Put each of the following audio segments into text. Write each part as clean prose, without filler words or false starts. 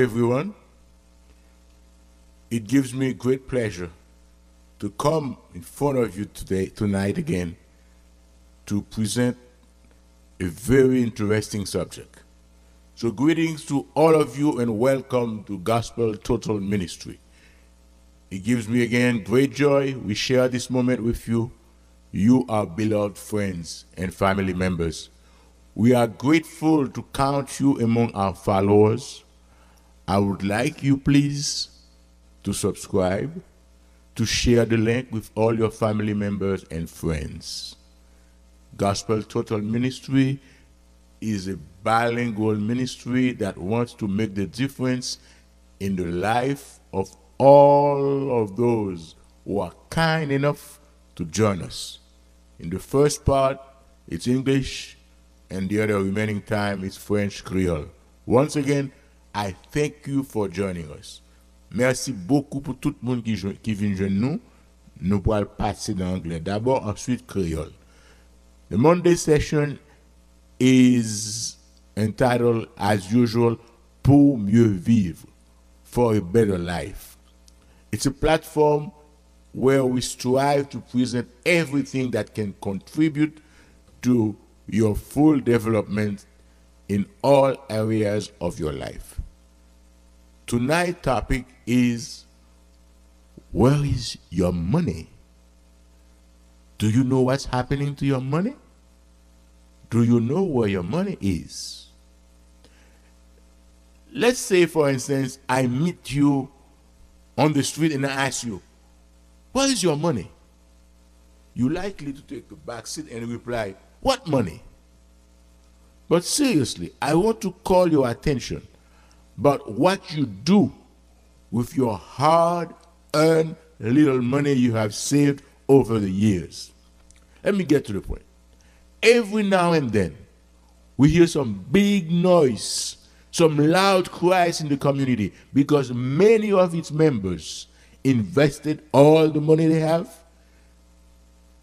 everyone. It gives me great pleasure to come in front of you tonight again, to present a very interesting subject. So greetings to all of you and welcome to Gospel Total Ministry. It gives me again great joy. We share this moment with you. You are beloved friends and family members. We are grateful to count you among our followers. I would like you, please, to subscribe, to share the link with all your family members and friends. Gospel Total Ministry is a bilingual ministry that wants to make the difference in the life of all of those who are kind enough to join us. In the first part, it's English, and the other remaining time is French Creole. Once again, I thank you for joining us. Merci beaucoup pour tout le monde qui vient joindre nous. Nous pourrons passer dans l'anglais d'abord, ensuite créole. The Monday session is entitled, as usual, Pour mieux vivre, for a better life. It's a platform where we strive to present everything that can contribute to your full development in all areas of your life. Tonight's topic is, where is your money? Do you know what's happening to your money? Do you know where your money is? Let's say, for instance, I meet you on the street and I ask you, where is your money? You're likely to take a back seat and reply, what money? But seriously, I want to call your attention about what you do with your hard-earned little money you have saved over the years. Let me get to the point. Every now and then, we hear some big noise, some loud cries in the community because many of its members invested all the money they have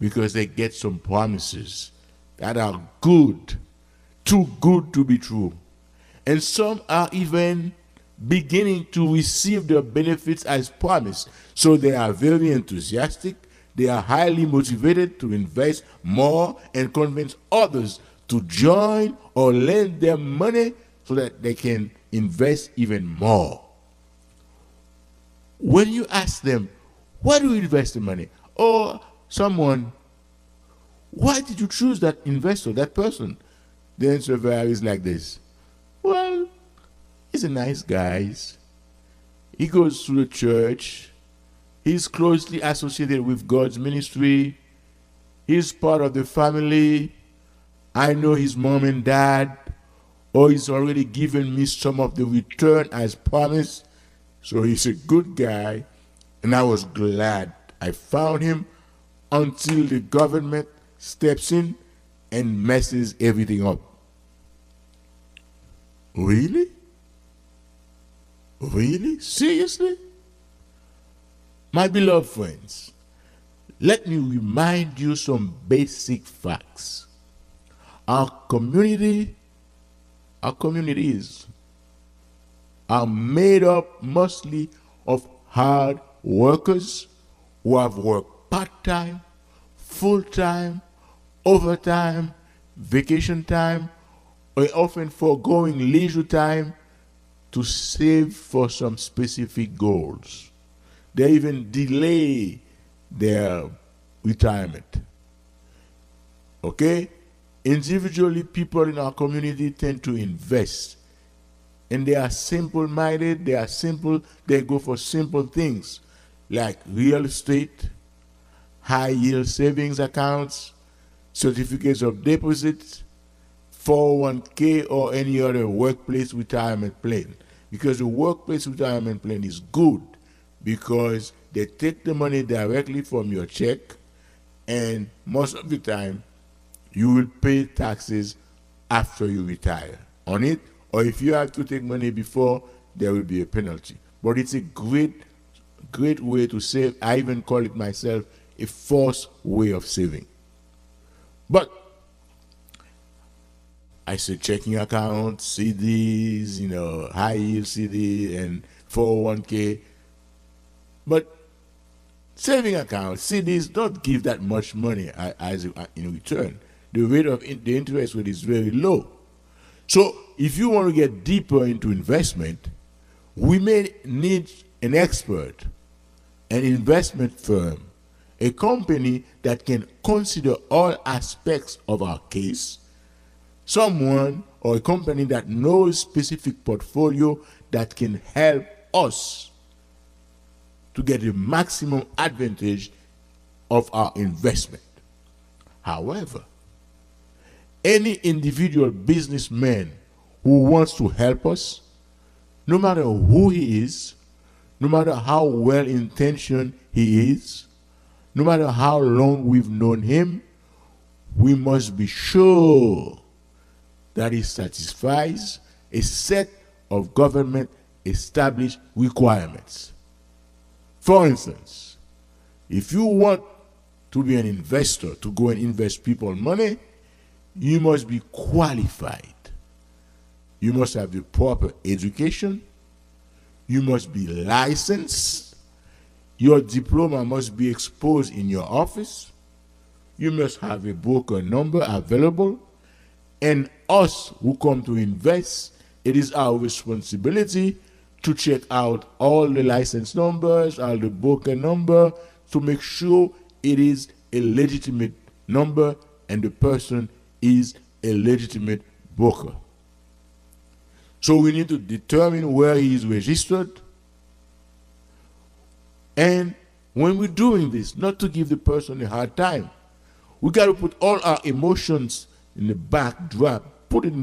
because they get some promises that are good, too good to be true. And some are even beginning to receive their benefits as promised. So they are very enthusiastic. They are highly motivated to invest more and convince others to join or lend their money so that they can invest even more. When you ask them, why do you invest the money? Or someone, why did you choose that investor, that person? The answer varies like this. Well, he's a nice guy. He goes to the church. He's closely associated with God's ministry. He's part of the family. I know his mom and dad. Or he's already given me some of the return as promised. So he's a good guy. And I was glad I found him until the government steps in and messes everything up. Really? Really? Seriously? My beloved friends, let me remind you some basic facts. Our communities are made up mostly of hard workers who have worked part-time, full-time, overtime, vacation time, or often foregoing leisure time to save for some specific goals. They even delay their retirement. Okay? Individually, people in our community tend to invest. And they are simple-minded, they go for simple things like real estate, high-yield savings accounts, certificates of deposit, 401k, or any other workplace retirement plan. Because the workplace retirement plan is good because they take the money directly from your check, and most of the time, you will pay taxes after you retire on it, or if you have to take money before, there will be a penalty. But it's a great way to save. I even call it myself a forced way of saving. But I say checking account, CDs, high yield CD and 401k. But saving accounts, CDs don't give that much money as in return. The rate of the interest rate is very low. So if you want to get deeper into investment, we may need an expert, an investment firm, a company that can consider all aspects of our case, someone or a company that knows specific portfolio that can help us to get the maximum advantage of our investment. However, any individual businessman who wants to help us, no matter who he is, no matter how well-intentioned he is, no matter how long we've known him, we must be sure that he satisfies a set of government-established requirements. For instance, if you want to be an investor, to go and invest people's money, you must be qualified. You must have the proper education. You must be licensed. Your diploma must be exposed in your office. You must have a broker number available. And us who come to invest, it is our responsibility to check out all the license numbers, all the broker number, to make sure it is a legitimate number and the person is a legitimate broker. So we need to determine where he is registered. And when we're doing this, not to give the person a hard time, we got to put all our emotions in the backdrop, put it in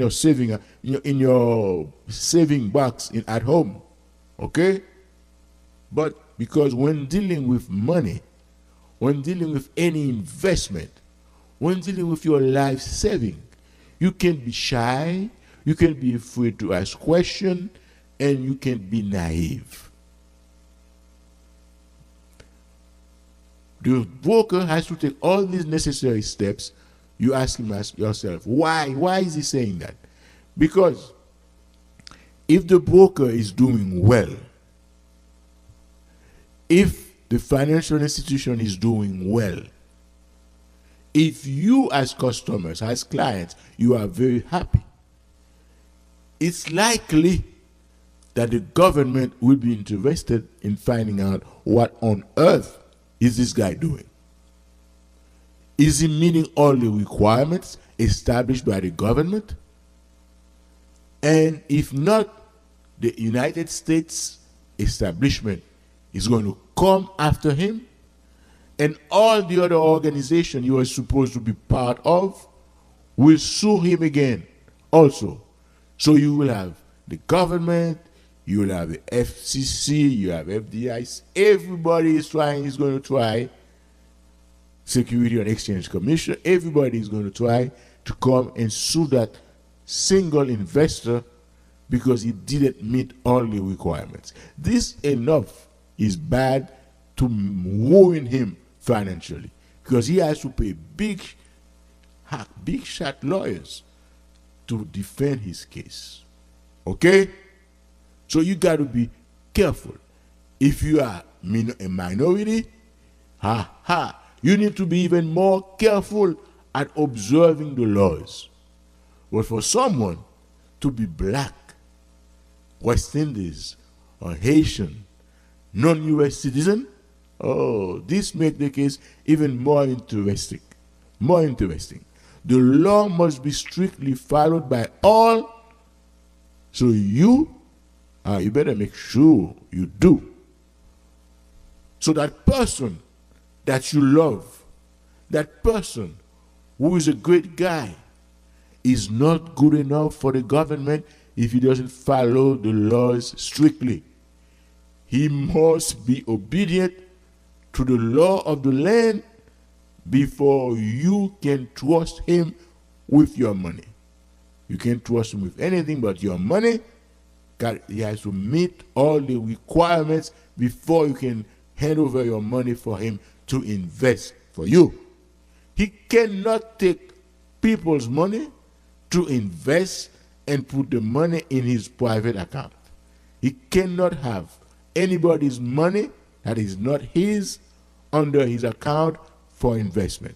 your saving box at home, okay? But because when dealing with money, when dealing with any investment, when dealing with your life saving, you can be shy, you can be afraid to ask questions, and you can be naive. The broker has to take all these necessary steps. You ask yourself, why? Why is he saying that? Because if the broker is doing well, if the financial institution is doing well, if you as customers, as clients, you are very happy, it's likely that the government will be interested in finding out what on earth is this guy doing. Is he meeting all the requirements established by the government? And if not, the United States establishment is going to come after him, and all the other organizations you are supposed to be part of will sue him again also. So you will have the government, you will have the FCC, you have FDIC, everybody is going to try, Security and Exchange Commission, everybody is going to try to come and sue that single investor because he didn't meet all the requirements. This enough is bad to ruin him financially because he has to pay big shot lawyers to defend his case. Okay? So you got to be careful. If you are a minority, you need to be even more careful at observing the laws. But for someone to be black, West Indies, or Haitian, non-U.S. citizen, this makes the case even more interesting. More interesting. The law must be strictly followed by all, so you better make sure you do. So that person that you love, that person who is a great guy, is not good enough for the government if he doesn't follow the laws strictly. He must be obedient to the law of the land before you can trust him with your money. You can't trust him with anything but your money. He has to meet all the requirements before you can hand over your money for him to invest for you. He cannot take people's money to invest and put the money in his private account. He cannot have anybody's money that is not his under his account for investment.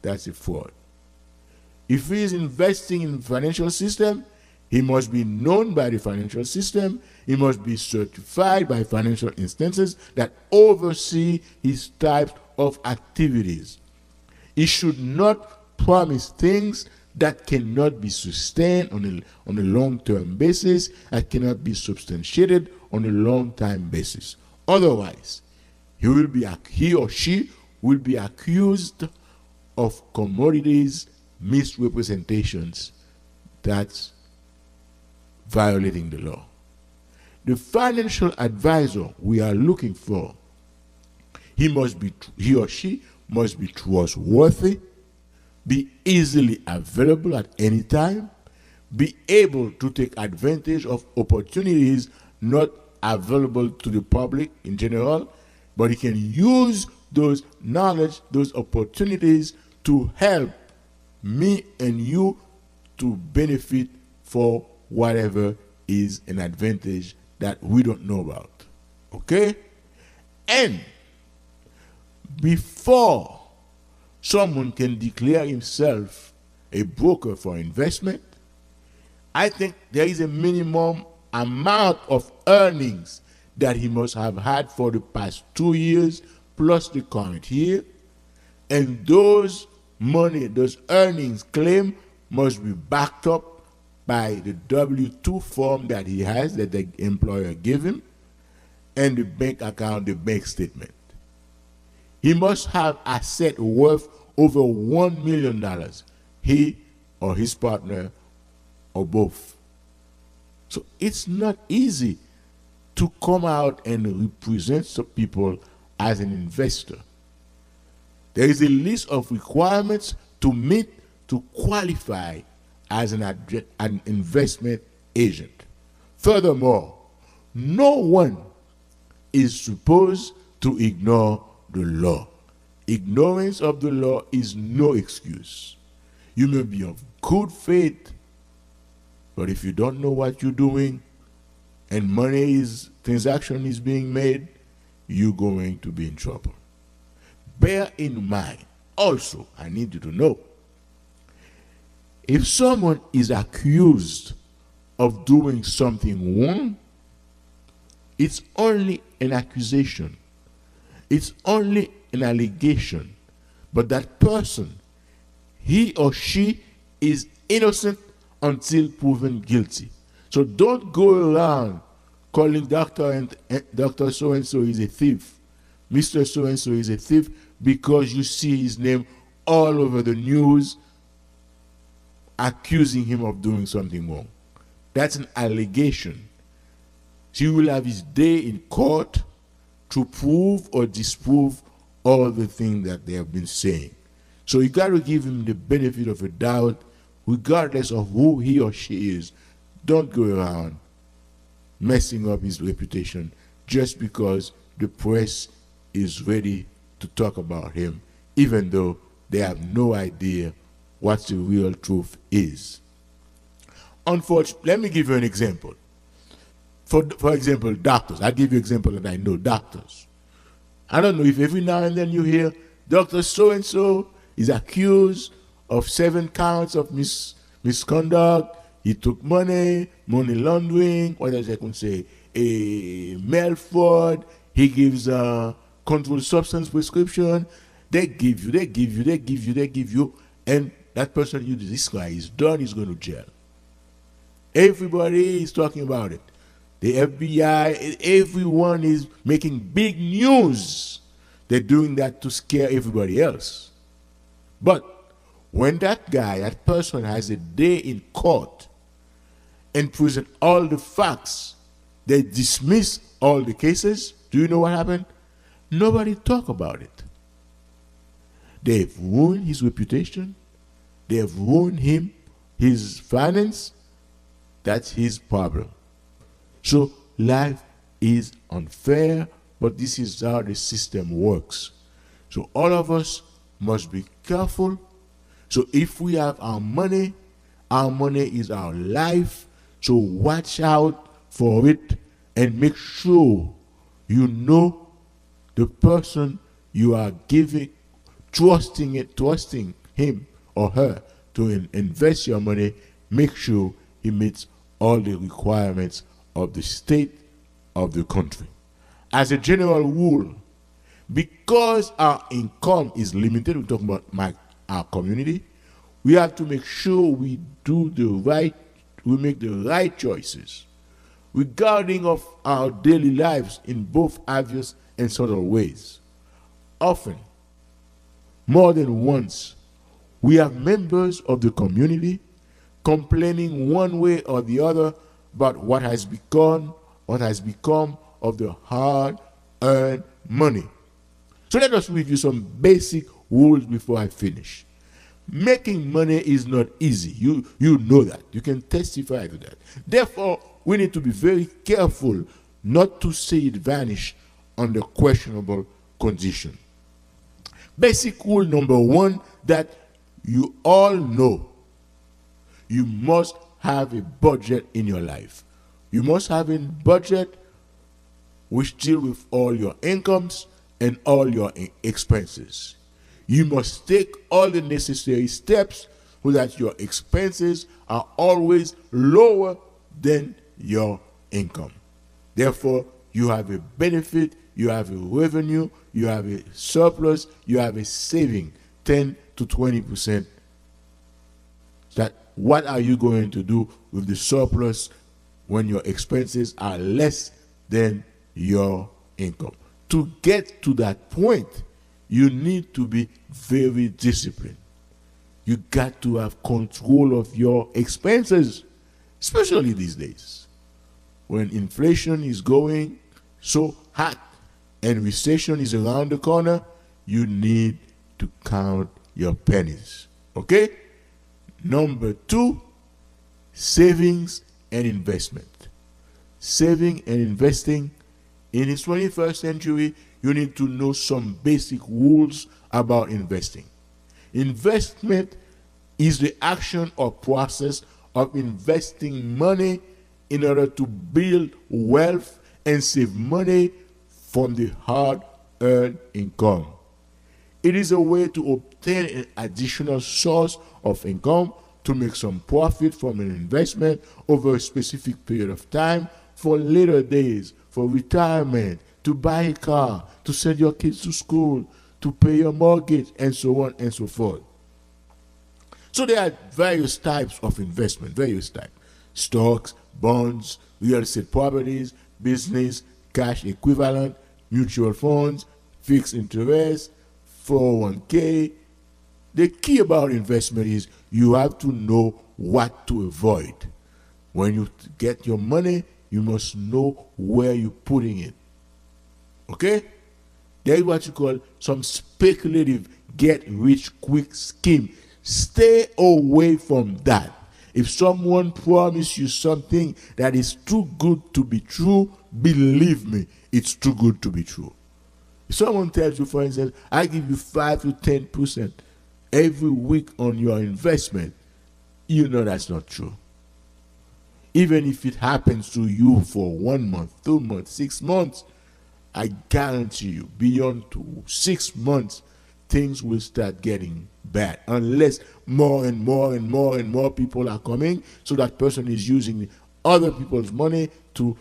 That's a fraud. If he is investing in the financial system, he must be known by the financial system. He must be certified by financial instances that oversee his types of activities. He should not promise things that cannot be sustained on a long-term basis, that cannot be substantiated on a long-time basis. Otherwise, he or she will be accused of commodities misrepresentations. That's violating the law. The financial advisor we are looking for, he or she must be trustworthy, be easily available at any time, be able to take advantage of opportunities not available to the public in general, but he can use those knowledge, those opportunities to help me and you to benefit for whatever is an advantage that we don't know about. Okay? And before someone can declare himself a broker for investment, I think there is a minimum amount of earnings that he must have had for the past 2 years plus the current year. And those earnings claim must be backed up by the W-2 form that he has, that the employer gave him, and the bank account, the bank statement. He must have asset worth over $1 million, he or his partner or both. So it's not easy to come out and represent some people as an investor. There is a list of requirements to meet to qualify as an investment agent. Furthermore, no one is supposed to ignore the law. Ignorance of the law is no excuse. You may be of good faith, but if you don't know what you're doing and transaction is being made, you're going to be in trouble. Bear in mind, also, I need you to know, if someone is accused of doing something wrong, it's only an accusation. It's only an allegation. But that person, he or she is innocent until proven guilty. So don't go around calling Dr. So-and-so is a thief, Mr. So-and-so is a thief, because you see his name all over the news accusing him of doing something wrong. That's an allegation. He will have his day in court to prove or disprove all the things that they have been saying. So you got to give him the benefit of a doubt, regardless of who he or she is. Don't go around messing up his reputation just because the press is ready to talk about him, even though they have no idea what the real truth is. Unfortunately, let me give you an example. For example, doctors. I'll give you an example that I know, doctors. I don't know if every now and then you hear Dr. So-and-so is accused of 7 counts of misconduct. He took money laundering, what else I can say, a mail fraud. He gives a controlled substance prescription. They give you, and that person, this guy is done, he's going to jail. Everybody is talking about it. The FBI, everyone is making big news. They're doing that to scare everybody else. But when that person has a day in court and present all the facts, they dismiss all the cases. Do you know what happened? Nobody talk about it. They've ruined his reputation. They've ruined him, his finance. That's his problem. So life is unfair, but this is how the system works. So all of us must be careful. So if we have our money Our money is our life, so watch out for it and make sure you know the person you are trusting him or her to invest your money. Make sure he meets all the requirements of the state of the country. As a general rule, because our income is limited, we're talking about our community, we have to make sure we make the right choices regarding of our daily lives in both obvious and subtle ways. Often, more than once, we have members of the community complaining one way or the other about what has become of the hard-earned money. So let us review some basic rules before I finish. Making money is not easy. You know that. You can testify to that. Therefore, we need to be very careful not to see it vanish under questionable condition. Basic rule number one that you all know: you must have a budget in your life. You must have a budget which deals with all your incomes and all your expenses. You must take all the necessary steps so that your expenses are always lower than your income. Therefore, you have a benefit, you have a revenue, you have a surplus, you have a saving, 10 to 20%. That what are you going to do with the surplus when your expenses are less than your income? To get to that point, you need to be very disciplined. You got to have control of your expenses, especially these days when inflation is going so hot and recession is around the corner. You need to count your pennies. Okay? Number two, savings and investment. Saving and investing in the 21st century, you need to know some basic rules about investing. Investment is the action or process of investing money in order to build wealth and save money from the hard-earned income. It is a way to obtain an additional source of income, to make some profit from an investment over a specific period of time for later days, for retirement, to buy a car, to send your kids to school, to pay your mortgage, and so on and so forth. So there are various types of investment, various types. Stocks, bonds, real estate properties, business, cash equivalent, mutual funds, fixed interest, 401k. The key about investment is you have to know what to avoid. When you get your money, you must know where you're putting it. Okay? There is what you call some speculative get-rich-quick scheme. Stay away from that. If someone promises you something that is too good to be true, believe me, it's too good to be true. If someone tells you, for instance, I give you 5 to 10% every week on your investment, you know that's not true. Even if it happens to you for 1 month, 2 months, 6 months, I guarantee you, beyond 6 months, things will start getting bad. Unless more and more people are coming, so that person is using other people's money to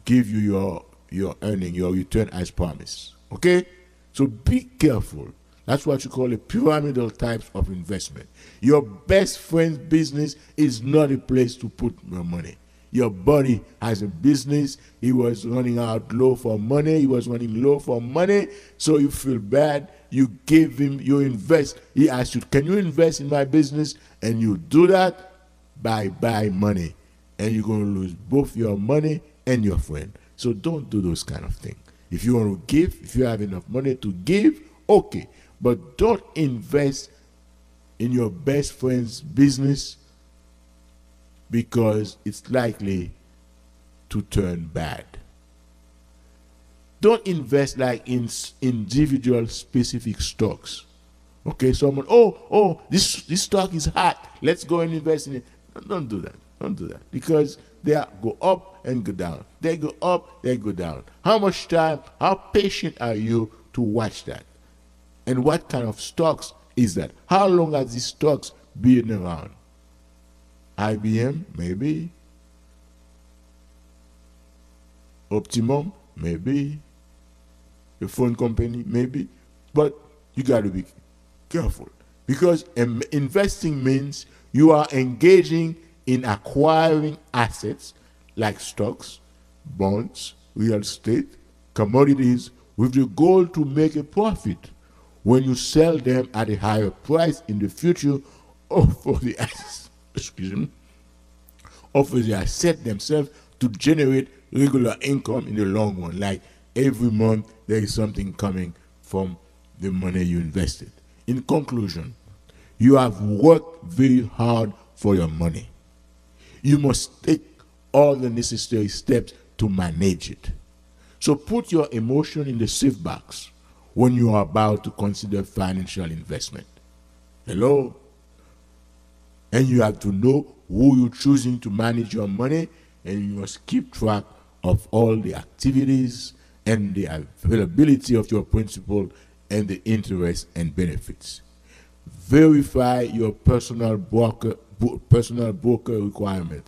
give you your earning, your return as promised. Okay? So be careful. That's what you call a pyramidal types of investment. Your best friend's business is not a place to put your money. Your buddy has a business. He was running out low for money. He was running low for money. So you feel bad. You give him, you invest. He asks you, can you invest in my business? And you do that, buy money. And you're going to lose both your money and your friend. So don't do those kind of things. If you want to give, if you have enough money to give, okay. But don't invest in your best friend's business because it's likely to turn bad. Don't invest like in individual specific stocks. Okay, someone, oh, this stock is hot. Let's go and invest in it. Don't do that. Don't do that. Because they go up and go down. They go up, they go down. How much time, how patient are you to watch that? And what kind of stocks is that? How long has these stocks been around? IBM, maybe. Optimum, maybe. The phone company, maybe. But you got to be careful. Because investing means you are engaging in acquiring assets like stocks, bonds, real estate, commodities, with the goal to make a profit when you sell them at a higher price in the future, or for the asset themselves to generate regular income in the long run. Like every month there is something coming from the money you invested. In conclusion, you have worked very hard for your money. You must take all the necessary steps to manage it. So put your emotion in the safe box when you are about to consider financial investment. Hello? And you have to know who you're choosing to manage your money, and you must keep track of all the activities and the availability of your principal and the interest and benefits. Verify your personal broker requirement.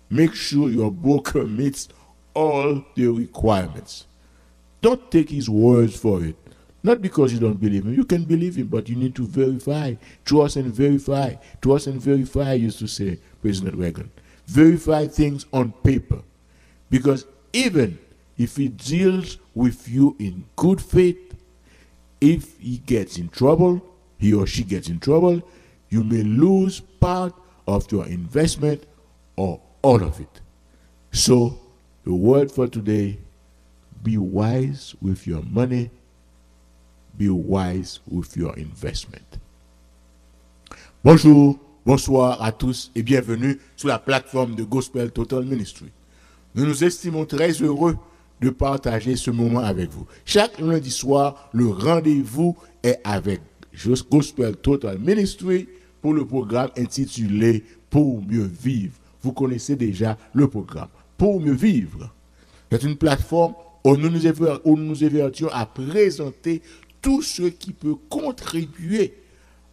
Make sure your broker meets all the requirements. Don't take his words for it. Not because you don't believe him. You can believe him, but you need to verify. Trust and verify. Trust and verify, used to say President Reagan. Verify things on paper. Because even if he deals with you in good faith, if he gets in trouble, he or she gets in trouble, you may lose part of your investment or all of it. So, the word for today, be wise with your money, be wise with your investment. Bonjour, bonsoir à tous et bienvenue sur la plateforme de Gospel Total Ministry. Nous nous estimons très heureux de partager ce moment avec vous. Chaque lundi soir, le rendez-vous est avec Gospel Total Ministry pour le programme intitulé Pour mieux vivre. Vous connaissez déjà le programme. Pour mieux vivre. C'est une plateforme où nous nous évertuons à présenter tout ce qui peut contribuer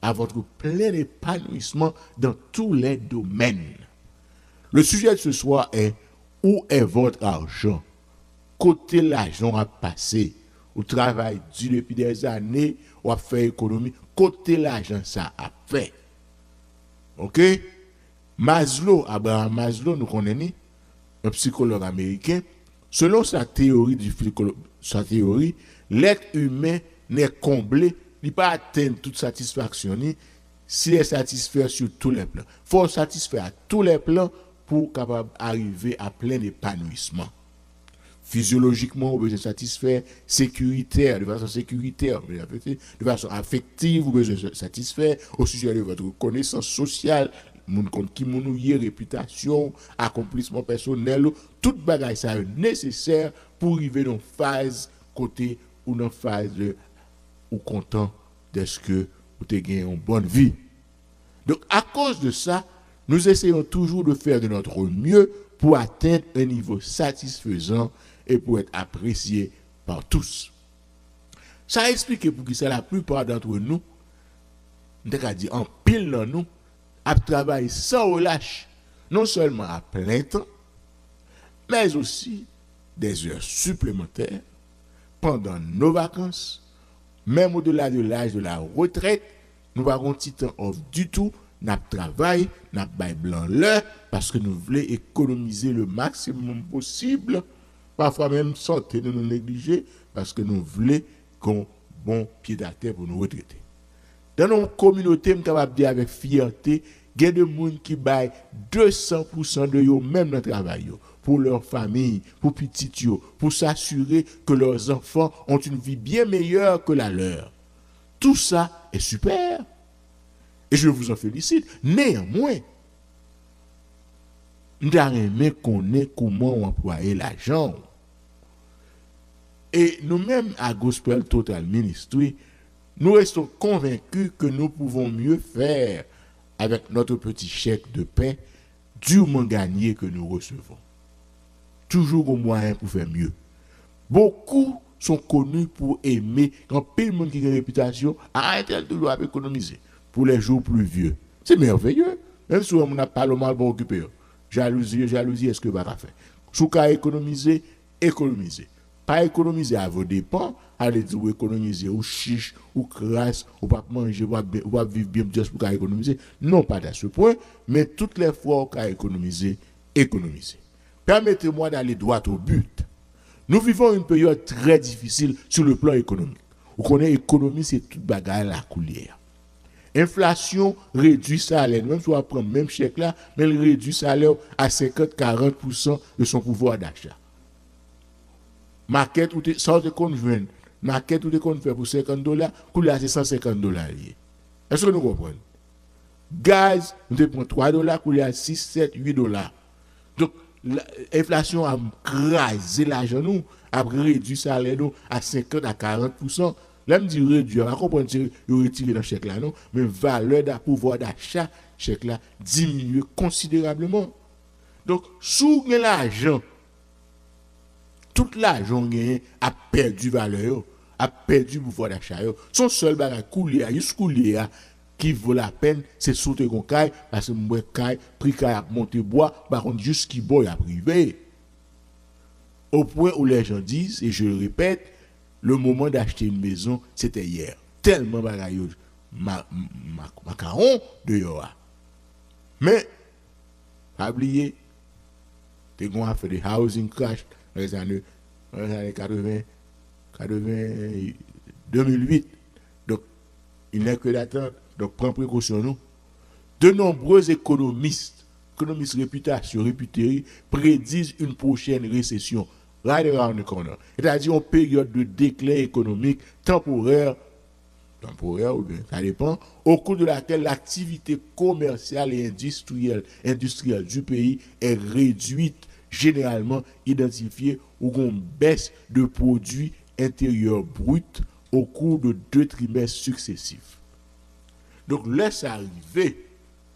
à votre plein épanouissement dans tous les domaines. Le sujet de ce soir est où est votre argent? Côté l'argent a passé, au travail dur depuis des années, ou a fait économie, côté l'argent ça a fait. OK? Abraham Maslow, nous connaissons, un psychologue américain, selon sa théorie, l'être humain n'est comblé, il n'est pas atteindre toute satisfaction, s'il est satisfait sur tous les plans. Il faut satisfaire à tous les plans pour capable arriver à plein épanouissement. Physiologiquement, vous besoin satisfaire, de façon sécuritaire, de façon affective, vous besoin satisfaire au sujet de votre connaissance sociale, qui réputation, accomplissement personnel, toute bagaille ça est nécessaire pour arriver dans phase côté ou dans phase de ou content de ce que vous avez gagné une bonne vie. Donc à cause de ça, nous essayons toujours de faire de notre mieux pour atteindre un niveau satisfaisant et pour être apprécié par tous. Ça explique pour qui c'est la plupart d'entre nous, dit en pile dans nous, à travailler sans relâche, non seulement à plein temps, mais aussi des heures supplémentaires pendant nos vacances, même au-delà de l'âge de la retraite. Nous avons un petit temps off du tout, nous travaillons, nous avons blanc l'heure, parce que nous voulons économiser le maximum possible, parfois même santé de nous négliger, parce que nous voulons qu'on bon pied à terre pour nous retraiter. Dans nos communautés, nous avons dit avec fierté, il y a des gens qui baillent 200% de eux, même dans le travail, pour leur famille, pour petits, pour s'assurer que leurs enfants ont une vie bien meilleure que la leur. Tout ça est super. Et je vous en félicite. Néanmoins, nous avons connaître comment employer l'argent. Et nous-mêmes, à Gospel Total Ministry, nous restons convaincus que nous pouvons mieux faire avec notre petit chèque de paix durement gagné que nous recevons. Toujours au moyen pour faire mieux. Beaucoup sont connus pour aimer quand pile monde qui a une réputation à tel toujours à économiser pour les jours plus vieux. C'est merveilleux. Même si on n'a pas le mal pour occuper. Jalousie, est-ce que va faire? Si vous économiser, économiser. Pas économiser à vos dépens, allez dire ou économiser ou chiche, ou crasse, ou pas manger, ou pas vivre bien juste pour économiser. Non, pas à ce point, mais toutes les fois où vous économiser, économiser. Permettez-moi d'aller droit au but. Nous vivons une période très difficile sur le plan économique. Vous connaissez l'économie, c'est toute bagarre à la coulière. Inflation réduit salaire. Même si on prend le même chèque là, mais elle réduit salaire à 50-40% de son pouvoir d'achat. Market ou ça te convient. Market ou te convient pour $50, couler c'est $150. Est-ce que nous comprenons? Gaz, nous te prend $3, couler à 6, 7, $8. Donc l'inflation a crasé l'argent nous, a réduit salaire nous à 50-40%. Là, me dit réduire, on va comprendre que retirer dans chèque là non, mais valeur de pouvoir d'achat chèque là diminue considérablement. Donc sous l'argent, tout l'argent gagné a perdu valeur, a perdu pouvoir d'achat. Son seul bagage couler qui vaut la peine, c'est sauter con caille parce que moi caille, prix caille a monté bois, par contre juste qui boy a privé. Au point où les gens disent, et je le répète, le moment d'acheter une maison, c'était hier. Tellement bagaille macaron de yoa. Mais, pas oublier, t'es going à faire des housing crash dans les années 80, 2008. Donc, il n'est que d'attendre. Donc, prends précaution, nous. De nombreux économistes réputés, prédisent une prochaine récession. Right around the corner. C'est-à-dire une période de déclin économique temporaire ou bien, ça dépend, au cours de laquelle l'activité commerciale et industrielle du pays est réduite, généralement identifiée ou une baisse de produits intérieurs bruts au cours de 2 trimestres successifs. Donc, laisse arriver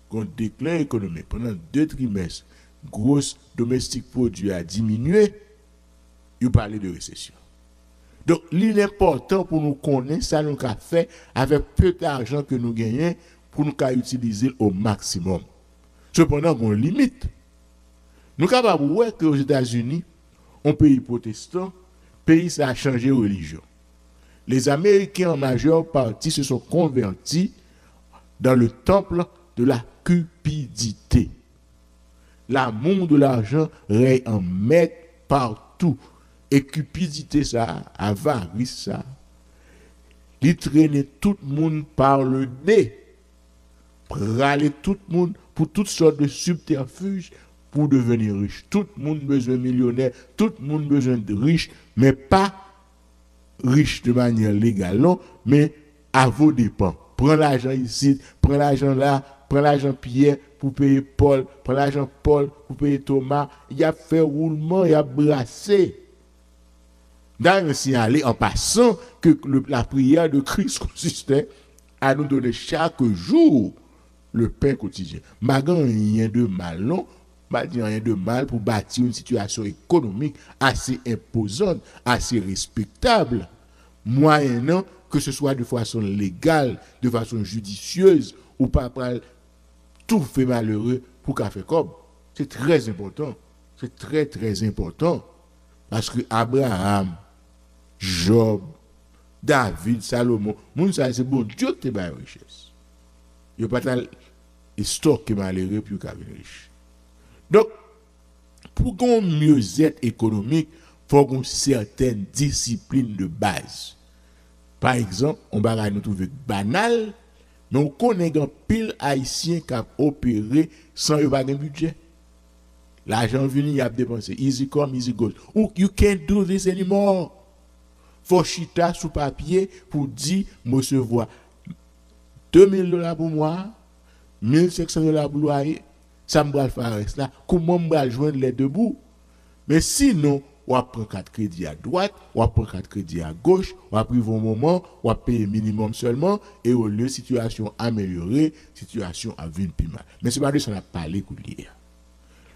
qu'on déclin économique pendant 2 trimestres, grosse domestique produit a diminué, il parlait de récession. Donc, l'important pour nous connaître, ça nous a fait avec peu d'argent que nous gagnons pour nous utiliser au maximum. Cependant, on limite. Nous sommes capables de voir qu'aux États-Unis, un pays protestant, pays ça a changé de religion. Les Américains en majeure partie se sont convertis dans le temple de la cupidité. L'amour de l'argent règne en maître partout. Et cupidité ça, avarice ça, il traîne tout le monde par le nez, praler tout le monde pour toutes sortes de subterfuges pour devenir riche. Tout le monde besoin de millionnaire, tout le monde besoin de riche, mais pas riche de manière légale, non, mais à vos dépens. Prends l'argent ici, prends l'argent là, prends l'argent Pierre pour payer Paul, prends l'argent Paul pour payer Thomas. Il a fait roulement, il a brassé. D'ailleurs, signaler en passant que la prière de Christ consistait à nous donner chaque jour le pain quotidien. Malgré rien de mal, non, rien de mal pour bâtir une situation économique assez imposante, assez respectable, moyennant que ce soit de façon légale, de façon judicieuse, ou pas tout fait malheureux pour qu'a fait comme. C'est très important. C'est très, très important. Parce que Abraham, Job, David, Salomon, moun ça c'est bon Dieu qui te baille richesse. Il n'y a pas tant histoire qui est malheureux pour qu'il soit riche. Donc, pour qu'on mieux-être économique, il faut qu'on certaine discipline de base. Par exemple, on va nous trouver banal, mais on connaît un pile haïtien qui a opéré sans avoir de budget. L'argent venu, il a dépensé. Easy come, easy goes. You can't do this anymore. Faut chita sous papier pour dire, monsieur voit $2,000 pour moi, $1,500 pour loyer, ça me va le faire là. Comment me va joindre les deux bouts? Mais sinon, ou prend carte crédit à droite, ou prend carte crédit à gauche, ou pris un moment, ou payer minimum seulement, et au lieu situation améliorée, situation à venir plus mal. Mais c'est pas de ça qu'on a parlé coulier.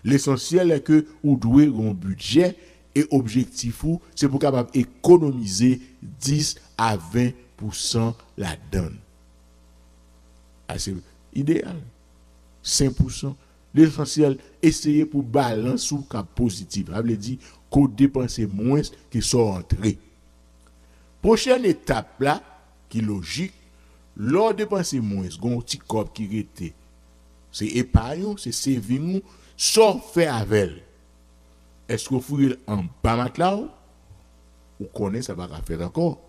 L'essentiel est que vous devez un budget et objectif ou c'est pour capable économiser 10 à 20% la donne. C'est idéal. 5%. L'essentiel, essayer pour balance ou cap positif. Ça veut dire qu'on dépense moins que sont entrés. Prochaine étape là, qui est logique, l'on dépense moins, un petit corps qui était. C'est épargne, c'est saving, sans faire avec. Est-ce que vous fouillez en bas matelas ou connaissez ça va faire encore?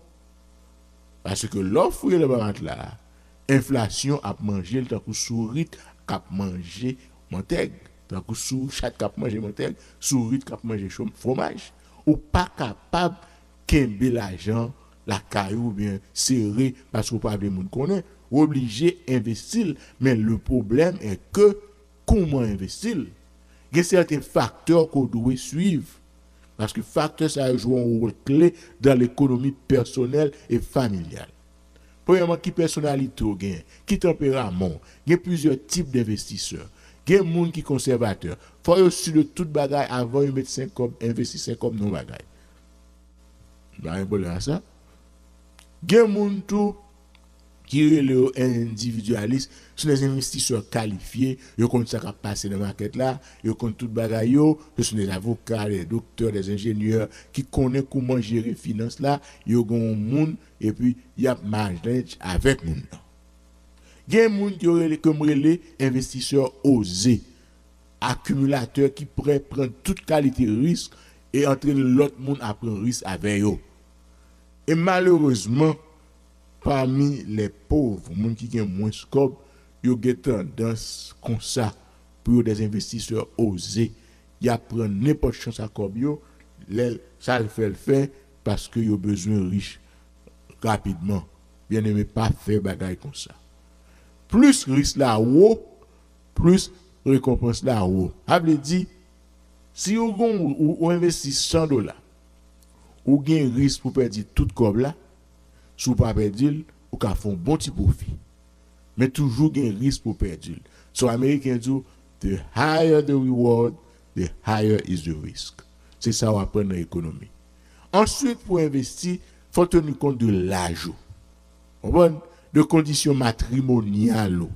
Parce que l'offre fouillez le bas matelas, inflation a mangé le temps que sourit a mangé montagne, tant que sous chaque cap manger montagne, sourit cap manger fromage ou pas capable kembe l'argent la caillou bien serré parce que pas de monde connaît, obligé investir, mais le problème est que comment investir? Il y a certains facteurs qu'on doit suivre. Parce que facteurs, ça joue un rôle clé dans l'économie personnelle et familiale. Premièrement, qui personnalité ou gain, qui tempérament, il y a plusieurs types d'investisseurs. Il y a des gens qui sont conservateurs. Il faut aussi de toute bagaille avant de mettre 5 comme investisseur comme non bagaille. Vous avez un problème à ça? Il y a des gens qui sont individualistes, sont des investisseurs qualifiés, ils connaissent ça qui passe dans la market là, ils connaissent tout bagaille, ce sont des avocats, des docteurs, des ingénieurs qui connaissent comment gérer les finances là, ils ont un monde et puis il y a management avec monde. Il y a des gens qui ont comme les investisseurs osés, accumulateurs qui pourraient prendre toute qualité de risque et entraîner l'autre monde à prendre risque avec eux. Et malheureusement, parmi les pauvres, les gens qui ont moins de scope, ils ont tendance comme ça pour des investisseurs osés. Ils prennent n'importe quelle chance à Cobio, ça le fait parce qu'ils ont besoin de riches rapidement. Bien aimé, pas faire bagaille comme ça. Plus risque là-haut, plus récompense là-haut. Ça veut dire, si vous investissez 100 $, vous avez un risque pour perdre tout comme là, si vous ne perdez pas, vous avez fait un bon petit profit. Mais toujours un risque pour perdre. So, Américains disent, the higher the reward, the higher is the risk. C'est ça qu'on apprend dans l'économie. Ensuite, pour investir, il faut tenir compte de l'âge. De conditions matrimoniales. Il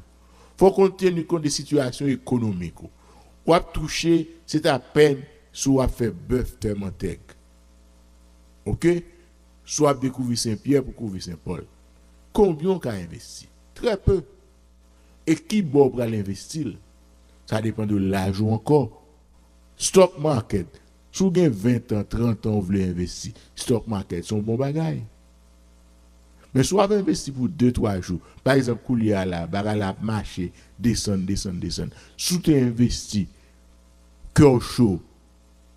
faut tenir compte des situations économiques. Ou à toucher, c'est à peine si on fait bœuf fermenté. OK? Soit découvrir Saint-Pierre pour couvrir Saint-Paul. Combien on a investi? Très peu. Et qui bon pour l'investir? Ça dépend de l'âge encore. Stock market. Si vous avez 20 ans, 30 ans, vous voulez investir. Stock market, c'est un bon bagage. Mais si vous avez investi pour 2-3 jours, par exemple, couler à la barre à la marché, descendre. Si vous avez investi, cœur chaud,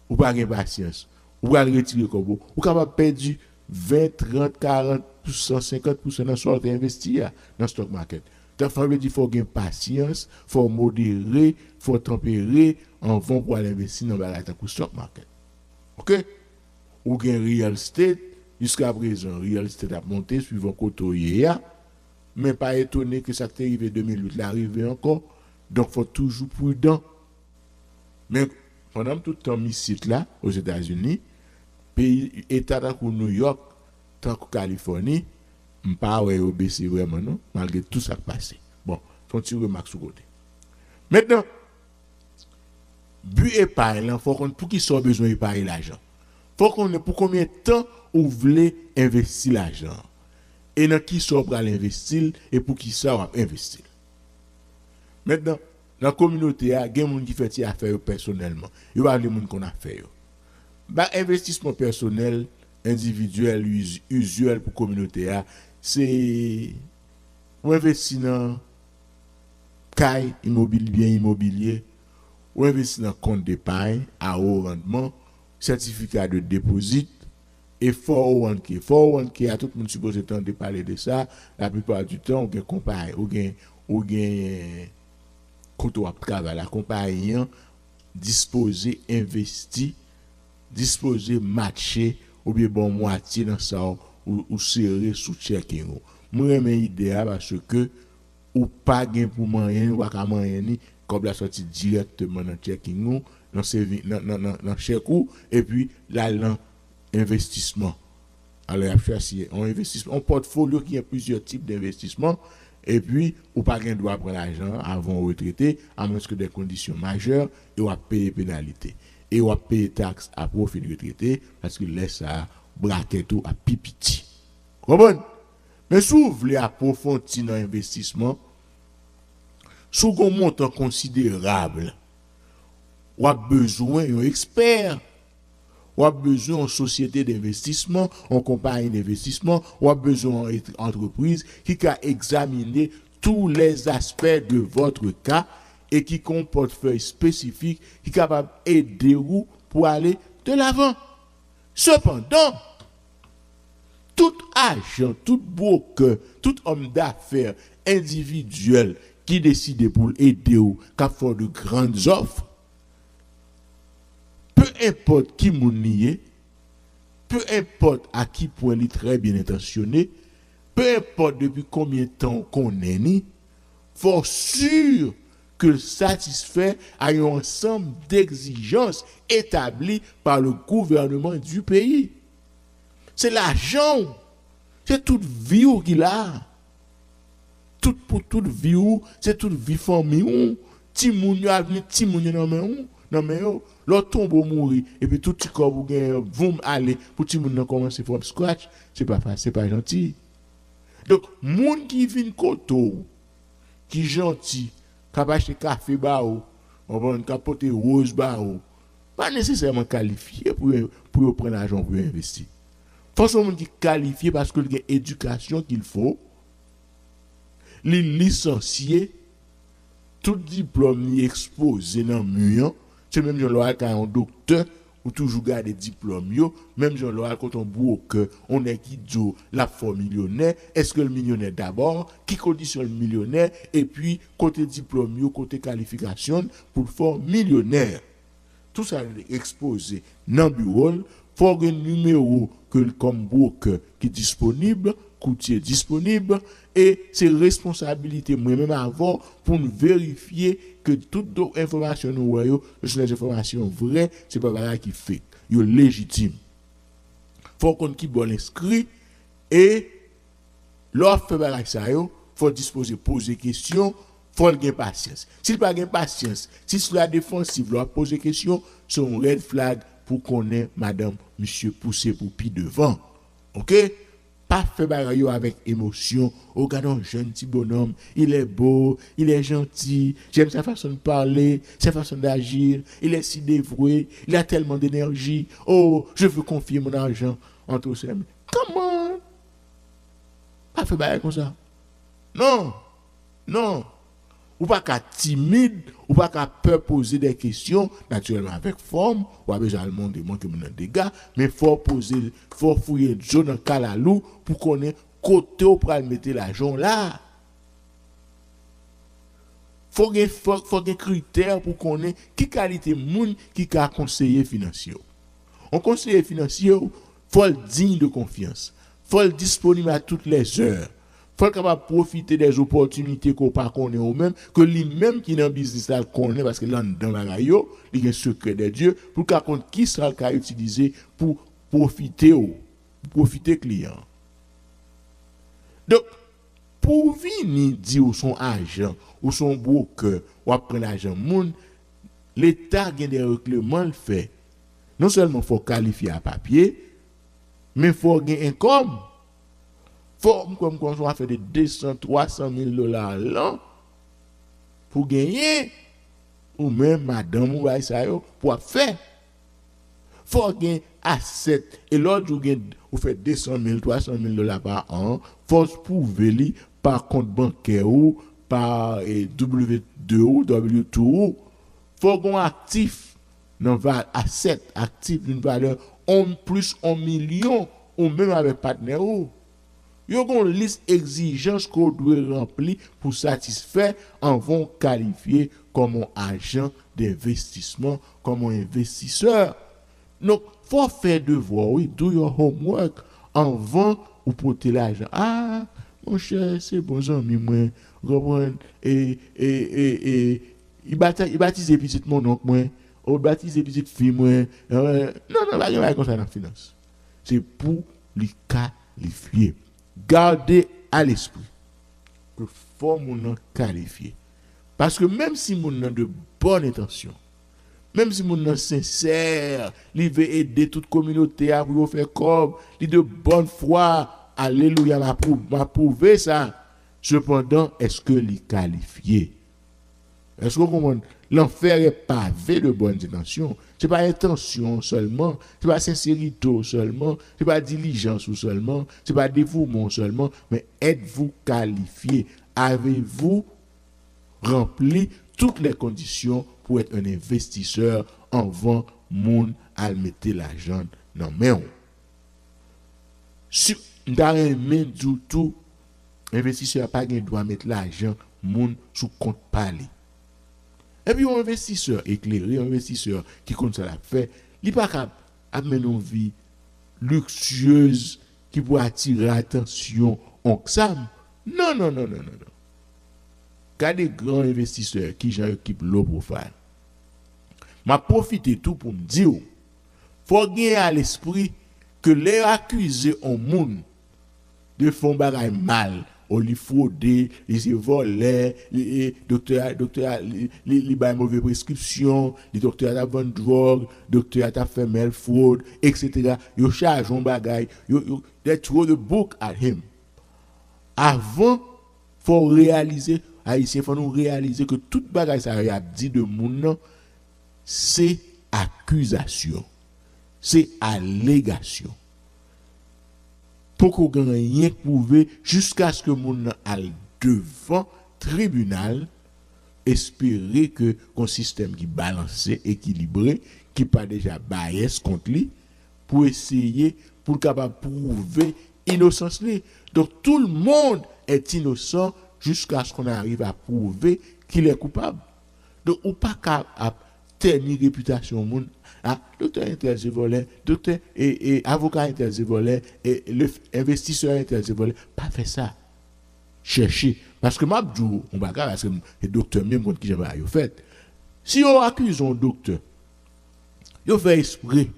ou pas de patience, ou pas retirer comme vous, ou capable perdre 20, 30, 40%, 50% dans ce que vous investi dans le stock market. Donc, il faut avoir patience, il faut modérer, il faut tempérer en vent pour aller investir dans le stock market. OK? Ou bien real estate, jusqu'à présent, real estate a monté suivant côté, mais pas étonné que ça t'est arrivé 2008, l'arrivée encore. Donc, il faut toujours prudent. Mais pendant tout le temps, ici, là, aux États-Unis, pays, État comme New York, tant que Californie, je ne pas baisser vraiment, non, malgré tout ça qui passe. Bon, faut une remarque sur le côté. Maintenant, but épargne, il faut qu'on pour qui soit besoin d'épargner l'argent. Faut qu'on ait pour combien de temps vous voulez investir l'argent. Et dans qui soit pour l'investir et pour qui ça va investir. Maintenant, dans la communauté, il y a des gens qui font des affaires personnellement. Il y a des gens qui ont fait. Investissement personnel, individuel, usuel pour la communauté, c'est ou investir dans caille immobilier, bien immobilier, ou investir dans compte d'épargne à haut rendement, certificat de dépôt et 401k. 401k, à tout le monde supposé de parler de ça, la plupart du temps, on compare, on gagne compte de travail, la compagnie disposé, investi disposer matcher ou bien bon moitié dans ça ou serrer sous checking. Moi j'aime l'idée parce que ou pas gain pour moyen ou pas moyen ni comme la sortie directement dans checking dans chèque et puis là investissement. Alors on investissement, un portfolio qui a plusieurs types d'investissements et puis ou pas gain droit prendre l'argent avant retraité à moins que des conditions majeures et on va payer pénalité et on va payer taxes à profit de retraité parce que laisse ça braquer tout à pipiti. Comprenez? Mais si vous voulez approfondir dans l'investissement, sous un montant considérable, vous avez besoin d'un expert, vous avez besoin d'une société d'investissement, une compagnie d'investissement, vous avez besoin d'une entreprise qui a examiné tous les aspects de votre cas et qui a un portefeuille spécifique qui est capable d'aider vous pour aller de l'avant. Cependant, tout agent, tout broker, tout homme d'affaires individuel qui décide pour aider ou qui fait de grandes offres, peu importe qui mounier, peu importe à qui point il est très bien intentionné, peu importe depuis combien de temps qu'on est ni, faut sûr que le satisfait à un ensemble d'exigences établies par le gouvernement du pays. C'est l'argent, c'est toute vie qu'il a. Pour toute vie, c'est toute vie famille. Ti moun yo avenir, ti moun yo nan men yo, l'autre tombe mourir et puis tout petit corps vous gagne vont aller pour ti moun nan commencer from scratch, c'est pas gentil. Donc moun qui vinn koto, qui gentil, capable acheter café ba ou, on va capoter rose ba ou, pas nécessairement qualifié pour prendre l'argent pour investir. Faut son monde qui qualifié parce que il y a éducation qu'il faut. Les licenciés, tout diplôme exposé dans mur, c'est même Jean-Laurent qui a un docteur ou toujours garder diplôme yo, même Jean-Laurent quand on broker, on est qui dit la forme millionnaire, est-ce que le millionnaire d'abord, qui conditionne le millionnaire et puis côté diplôme yo, côté qualification pour faire millionnaire. Tout ça est exposé dans le bureau, faut un numéro que comme broker qui est disponible, courtier disponible et c'est responsabilité moi-même avant pour nous vérifier que toutes les informations nous voyons sont des informations vraies, c'est pas vrai qui fait, yo légitime. Faut qu'on qui bon inscrit et l'offre fait bagarre ça yo, faut disposer poser question, faut avoir patience. S'il pas gain patience, si sur la défensive, leur poser question, c'est un red flag pour connaître madame, monsieur pousser pour pi devant. OK? Pas fait bagaille avec émotion. Regardons un jeune petit bonhomme, il est beau, il est gentil, j'aime sa façon de parler, sa façon d'agir, il est si dévoué, il a tellement d'énergie. Oh, je veux confier mon argent entre ses mains. Comment? Pas fait bagaille comme ça. Non. Ou pas qu'à timide, ou pas qu'à peur poser des questions, naturellement avec forme, ou avec besoin de monde qui me des dégâts, mais faut fouiller le dans calalou pour connaître côté où pour mettre l'argent là. Faut des critères pour connaître qui qualité moun qui a conseiller financier. Un conseiller financier faut le digne de confiance, faut le disponible à toutes les heures. Faut capable profiter des opportunités qu'on pas connaît ou même que lui-même qui dans business là connaît parce que là dans la rayo, il y a un secret de Dieu pour qu'à compte qui sera le cas utiliser pour profiter client. Donc pour venir dire son agent ou son broker ou prendre l'argent moun, l'état gagne des règlements le fait. Non seulement faut qualifier à papier, mais faut gagner income. Faut comme on va faire de 200, 300 000 dollars l'an pour gagner ou même madame ou ça pour faire. Faut gagner asset et l'autre vous fait 200 000, 300 000 dollars par an. Faut prouver par compte bancaire ou par W2 ou W2. Faut gagner actif dans asset actif d'une valeur plus 1 million ou même avec partenaire. Il y a une liste d'exigences qu'on doit remplir pour satisfaire en vont qualifier comme un agent d'investissement, comme un investisseur. Donc, faut faire devoir, oui, do your homework avant ou porter l'argent. Ah, mon cher, c'est bon ami, moi, comprendre, il baptise petite mon oncle, moi, ou baptise petite fille, moi, non, pas rien comme ça dans la finance. C'est pour les qualifier. Gardez à l'esprit que faut mon qualifier. Parce que même si mon a de bonnes intentions, même si mon est sincère, il veut aider toute communauté à pour faire comme, il de bonne foi, alléluia, m'a prouvé ça. Cependant, est-ce que il est qualifié? Est-ce que vous comprenez? L'enfer est pavé de bonnes intentions. Ce n'est pas intention seulement, ce n'est pas sincérité seulement, ce n'est pas diligence seulement, ce n'est pas dévouement seulement, mais êtes-vous qualifié? Avez-vous rempli toutes les conditions pour être un investisseur avant moun à mettre l'argent dans main? Si dans main du tout, investisseur pas doit mettre l'argent moun sous compte parler. Et puis un investisseur éclairé, un investisseur qui compte ça la fait, il pas capable amener une vie luxueuse qui peut attirer l'attention en ça. Non. Quand des grands investisseurs qui j'en équipe low profile, m'a profité tout pour me dire, faut gagner à l'esprit que les accusés au monde de font bagaille mal, ou les frauder, les voler, les docteurs, les bail mauvaise prescription, les docteurs à vendre drogue, docteurs à faire mal fraude, etc. Yo charge un bagaille, they throw the book at him. Avant, faut réaliser, haïtien, faut nous réaliser que toute bagaille ça a dit de moun, c'est accusation, c'est allégation. Pour qu'on gagne rien prouver jusqu'à ce que moun aille devant tribunal, espérer que un système qui balancé, équilibré, qui pas déjà bias contre lui, pour essayer, pour capable prouver innocence lui. Donc tout le monde est innocent jusqu'à ce qu'on arrive à prouver qu'il est coupable. Donc ou pas capable tenir réputation monde. Ah, docteur intéressé volé, docteur et avocat intéressé volé, et le investisseur intéressé volé, pas faire ça. Chercher. Parce que m'abdou, on va parce que le docteur même qui j'ai pas fait. Si on accuse un docteur, il fait esprit.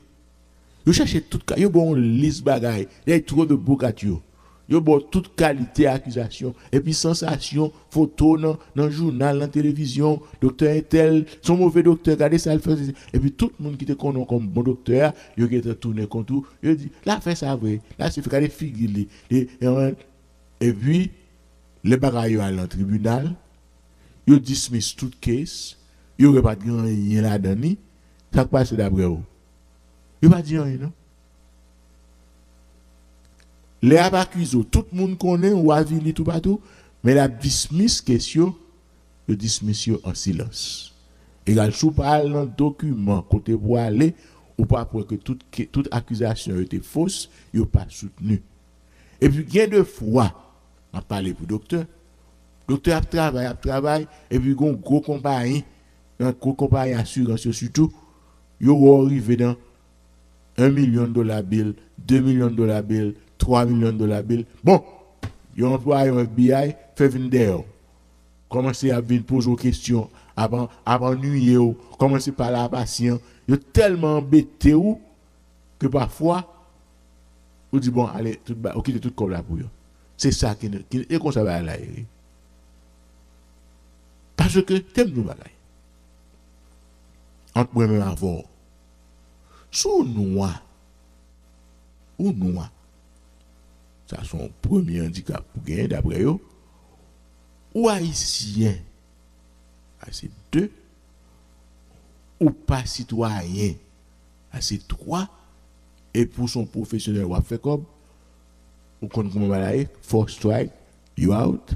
Il cherche tout cas, il bon liste bagaille, il trouve de boucatio. Yo bon toute qualité accusation et puis sensation photo dans journal dans télévision docteur tel son mauvais docteur regardez ça le fait et puis tout le monde qui te connaît comme bon docteur yo qui te tourner contre tout yo dit là fait ça vrai là c'est regarder figure et puis les bagailles à l'en tribunal yo dismiss toute case yo pas de rien là-dedans ça passe d'après vous yo pas dire rien non. Les accusés, tout le monde connaît ou avili tout partout, mais la dismiss question, le dismiss en silence. Égal sous parle dans document côté pour aller ou pas pour que toute accusation était fausse, yo pas soutenu. Et puis bien de fois, on parler pour docteur a travail et puis gon gros compagnie assurance surtout, yo arrivé dans $1 million bill, $2 million bill, $3 million bill. Bon, yon emploie un FBI, fait venir d'ailleurs. Commencez à venir poser des questions avant nuyer ou, commencez par la patient. Yon tellement embêté ou que parfois, vous dites bon, allez, ok, tout comme là pour yon. C'est ça qui est comme ça va là. Parce que, t'aimes nous bagaille. Entre moi-même avant. Sous noir ou noir. Ça son premier handicap pour gagner d'après eux. Ou haïtien, c'est 2. Ou pas citoyen, c'est 3. Et pour son professionnel, ou fait comme, ou quand on va aller, 4 strike, you out.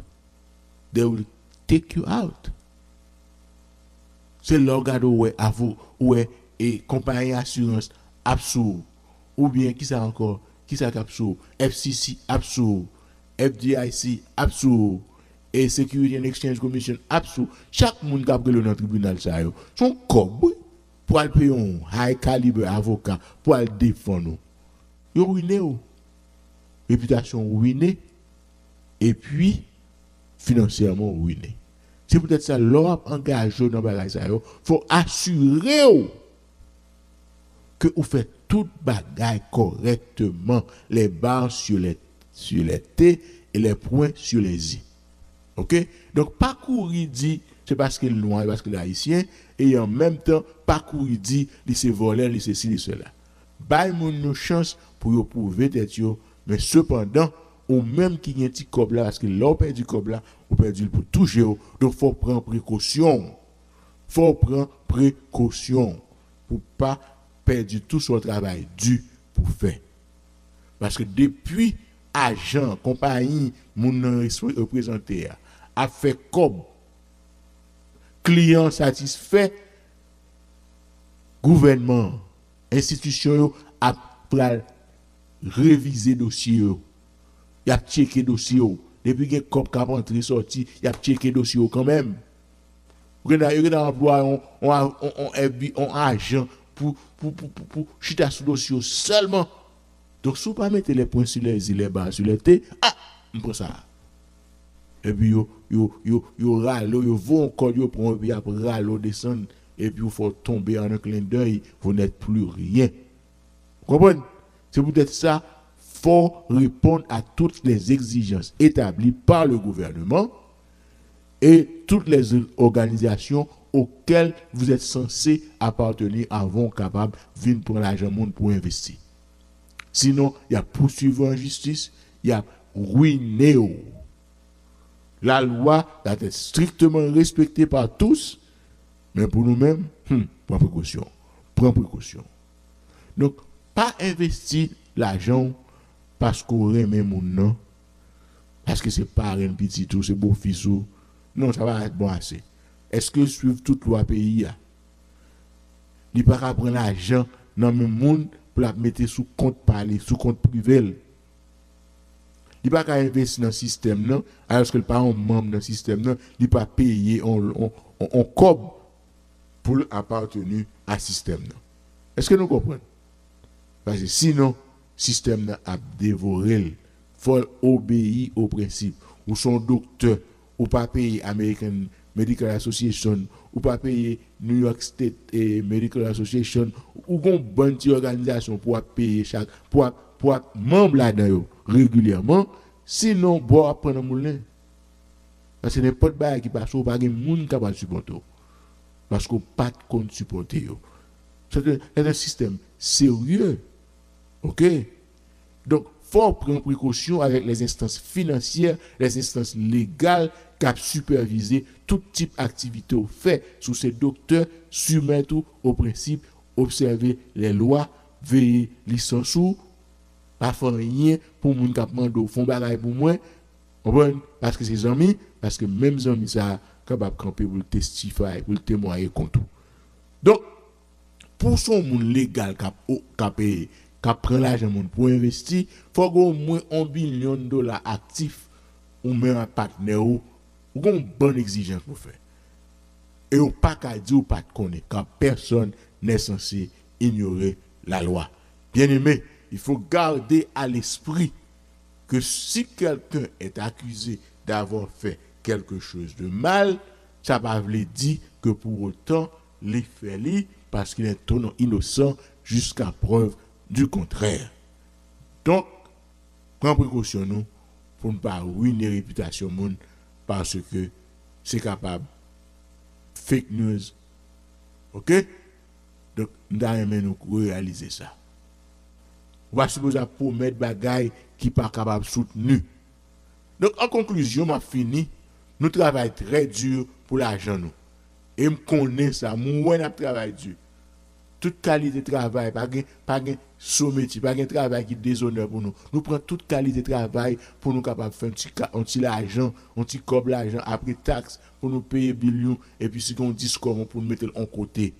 They will take you out. C'est l'organe où est et compagnie assurance absurde. Ou bien qui ça encore? Qui ça absurde? FCC absurde. FDIC absurde. Et Security and Exchange Commission absurde. Chaque monde qui a pris le tribunal ça yo. Son cob pour aller payer un high caliber avocat pour aller défendre nous. Yo ruiné ou. Réputation ruinée et puis financièrement ruiné. C'est peut-être ça l'homme engagé dans bagage ça yo, faut assurer ou que vous faites tout bagaille correctement, les barres sur les T et les points sur les I. OK? Donc pas courir dit c'est parce qu'il est noir, parce qu'il est haïtien et en même temps pas courir dit il c'est voleur, il c'est ci, il cela. Bay moun nou chance pour yo prouver tête yo, mais cependant ou même qui y a un petit cob là parce que l'on perdu cob là, ou perdu pour toucher. Donc faut prendre précaution. Faut prendre précaution pour pas perdre tout son travail dû pour faire. Parce que depuis agent, compagnie, mon représenté a fait comme client satisfait, gouvernement, institution a révisé dossier. Il a checké dossier. Depuis que cop cap entré sorti, il a checké dossier quand même. Il a employé un agent pour chita sous dossier seulement. Donc si vous pas mettre les points sur les barres sur les T, on prend ça. Et puis yo râle, yo vont encore yo prend puis après râle descendre et puis il faut tomber en un clin d'œil, vous n'êtes plus rien. Vous comprenez? C'est peut-être ça, faut répondre à toutes les exigences établies par le gouvernement et toutes les organisations auxquelles vous êtes censé appartenir avant capable de venir prendre l'argent monde pour investir. Sinon, il y a poursuivre en justice, il y a ruiné. La loi doit être strictement respectée par tous, mais pour nous-mêmes, prends précaution. Prends précaution. Donc, pas investir l'argent parce qu'on remet mon nom, parce que c'est pas un petit tout, c'est beau fils. Non, ça va être bon assez. Est-ce que suivre toute loi pays? Il ne peut pas prendre l'argent dans le monde pour la mettre sous compte parler, sous compte privé. Il ne peut pas investir dans le système, non, alors que le parent membre dans le système, non, il ne peut pas payer on cob pour appartenir à ce système. Non. Est-ce que nous comprenons? Parce que sinon, le système a dévoré. Il faut obéir au principe. Ou son docteur, ou pas payer American Medical Association, ou pas payer New York State Medical Association, ou une bonne organisation pour payer chaque pour membre là-dedans régulièrement, sinon boire prendre moulin. Parce que n'importe quoi qui passe, pas de monde capable de supporter. Parce qu'on pas de compte supporter. C'est un système sérieux. OK? Donc faut prendre précaution avec les instances financières, les instances légales qui ont supervisé tout type d'activité fait sous ces docteurs, soumettre au principe, observer les lois, veiller licence ou pas faire rien pour moun k'ap mando font bagaille pour moi. Parce que c'est amis, parce que même amis ça capable camper pour testifier, pour témoigner contre. Donc pour son monde légal qui prend l'argent pour investir, faut au moins $1 billion actifs ou même un partenaire ou une bonne exigence pour faire. Et ou pas qu'à dire ou pas de connaître car personne n'est censé ignorer la loi. Bien aimé, il faut garder à l'esprit que si quelqu'un est accusé d'avoir fait quelque chose de mal, ça va veut dire que pour autant, il fait parce qu'il est innocent jusqu'à preuve du contraire. Donc, prends précaution nous pour ne pas ruiner la réputation monde parce que c'est capable fake news. OK? Donc, nous devons réaliser ça. On va supposer promettre des bagailles qui ne sont pas capables de soutenir. Donc, en conclusion, je fini. Nous travaillons très dur pour l'argent. Et je connais ça. Moi, je travaille dur. Toute qualité de travail, pas de sommet, pas de travail qui est déshonneur pour nous. Nous prenons toute qualité de travail pour nous capables de faire un petit l'argent, un petit cob l'argent après taxe pour nous payer billion et puis si on dit comment pour nous mettre en côté.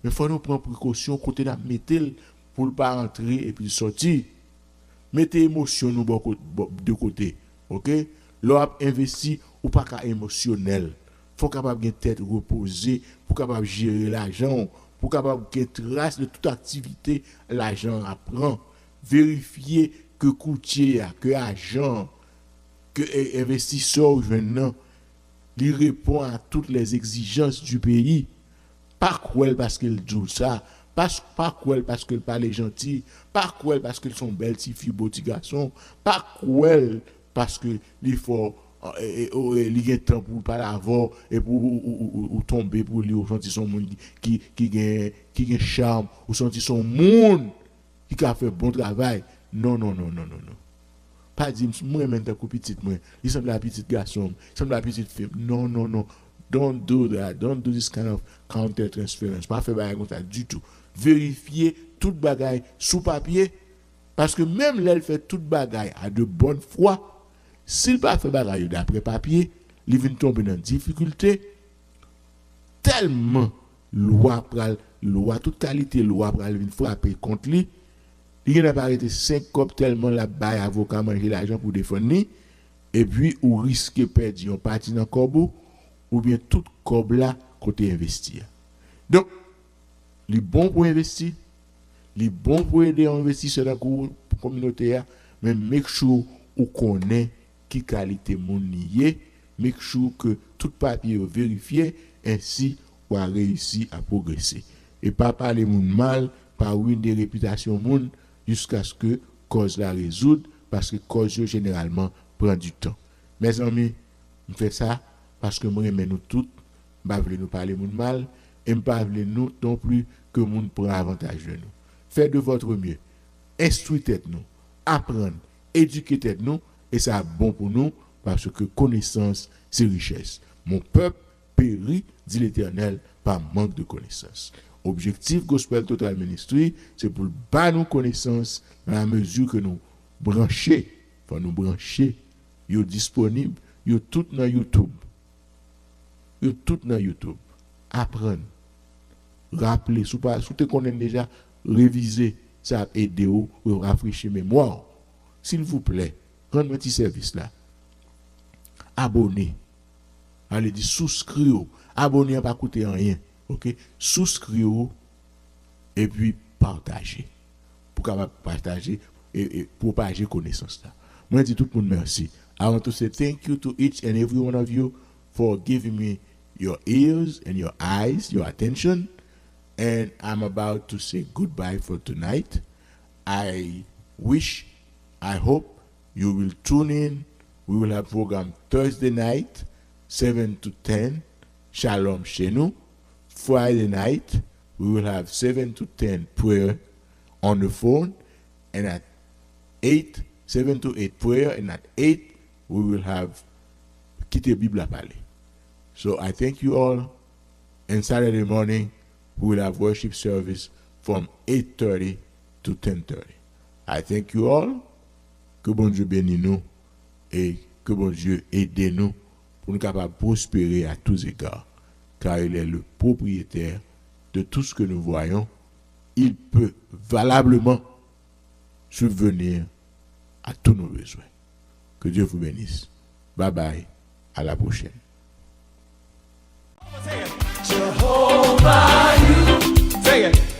Mais il faut nous prendre précaution côté de mettre pour ne pas entrer et puis sortir. Mettez émotion nous de côté. OK? L'on investi ou pas émotionnel. Faut capable de tête reposée pour capable gérer l'argent. pour capable de trace de toute activité l'agent apprend, vérifier que courtier, que agent, que investisseur maintenant, il répond à toutes les exigences du pays. Pas quoi parce qu'il dit ça, pas quoi parce qu'il parle gentil, pas quoi parce qu'ils sont belles filles, beaux petits garçons, pas quoi parce que il faut il y a temps pour pas l'avoir et pour tomber pour lui ou sentir son monde qui gagne charme ou sentir son monde qui a fait bon travail. Non. Pas dire moi même ta petite moi, il semble la petite garçon, il semble la petite fille. Non. Don't do that. Don't do this kind of counter transference. Pas faire bagarre comme ça du tout. Vérifier toute bagaille sous papier parce que même là elle fait toute bagaille à de bonne foi. S'il pas fait bagaille d'après papier, il vient tomber dans difficulté tellement loi toute qualité loi pral vient frapper contre lui. Il n'a pas arrêté 5 copes tellement la baille avocat manger l'argent pour défendre et puis ou risque perdre une partie dans corbeau ou bien tout cob là côté investir. Donc les bons pour investir, les bons pour aider à investir dans la communauté, mais make sure ou connaît qui qualité mon nié, make sure que tout papier est vérifié ainsi ou a réussi à progresser et pas parler moun mal, pas ruiner des réputations moun jusqu'à ce que cause la résoudre parce que cause généralement prend du temps. Mes amis, on fait ça parce que moi aime nous toutes, pas voulez nous parler moun mal et pas voulez nous non plus que moun prend avantage de nous. Faites de votre mieux. Instruisez nous, apprenez, éduquez nous et ça est bon pour nous parce que connaissance c'est richesse. Mon peuple périt, dit l'Éternel, par manque de connaissance. Objectif Gospel Total Ministry, c'est pour bas nous connaissance dans la mesure que nous brancher, yo disponible, yo tout dans YouTube. Apprendre, rappeler, sous te connaît déjà, réviser, ça a aidé ou rafraîchir mémoire. S'il vous plaît, rendez-moi petit service là. Abonnez. Allez dire souscrire. Abonnez pas coûter rien. OK? Souscrire et puis partager. Pour capable partager et propager connaissance là. Moi dis tout le monde merci. I want to say thank you to each and every one of you for giving me your ears and your eyes, your attention. And I'm about to say goodbye for tonight. I hope you will tune in. We will have program Thursday night, 7 to 10, Shalom chez nous. Friday night, we will have 7 to 10 prayer on the phone. And at 7 to 8 prayer. And at 8, we will have Kite Bible à parler. So I thank you all. And Saturday morning, we will have worship service from 8:30 to 10:30. I thank you all. Que bon Dieu bénisse nous et que bon Dieu aide nous pour nous capables de prospérer à tous égards. Car il est le propriétaire de tout ce que nous voyons. Il peut valablement subvenir à tous nos besoins. Que Dieu vous bénisse. Bye bye. À la prochaine. Jehovah, you say it.